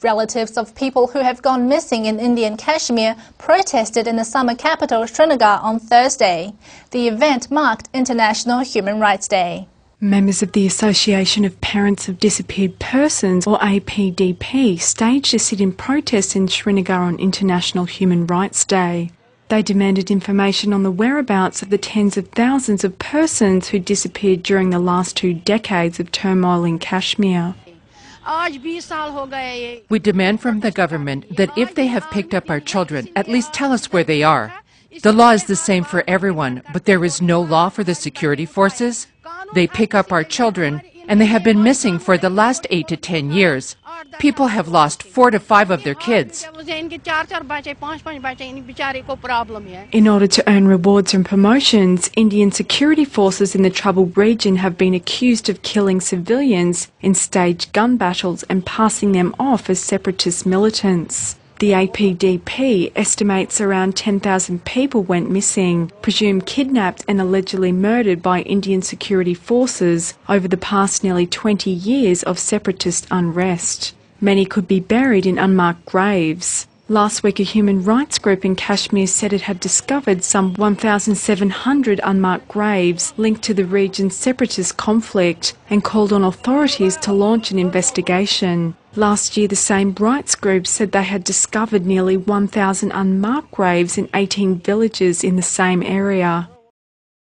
Relatives of people who have gone missing in Indian Kashmir protested in the summer capital Srinagar on Thursday. The event marked International Human Rights Day. Members of the Association of Parents of Disappeared Persons, or APDP, staged a sit-in protest in Srinagar on International Human Rights Day. They demanded information on the whereabouts of the tens of thousands of persons who disappeared during the last 2 decades of turmoil in Kashmir. We demand from the government that if they have picked up our children, at least tell us where they are. The law is the same for everyone, but there is no law for the security forces. They pick up our children, and they have been missing for the last 8 to 10 years. People have lost 4 to 5 of their kids. In order to earn rewards and promotions, Indian security forces in the troubled region have been accused of killing civilians in staged gun battles and passing them off as separatist militants. The APDP estimates around 10,000 people went missing, presumed kidnapped and allegedly murdered by Indian security forces over the past nearly 20 years of separatist unrest. Many could be buried in unmarked graves. Last week, a human rights group in Kashmir said it had discovered some 1,700 unmarked graves linked to the region's separatist conflict and called on authorities to launch an investigation. Last year, the same rights group said they had discovered nearly 1,000 unmarked graves in 18 villages in the same area.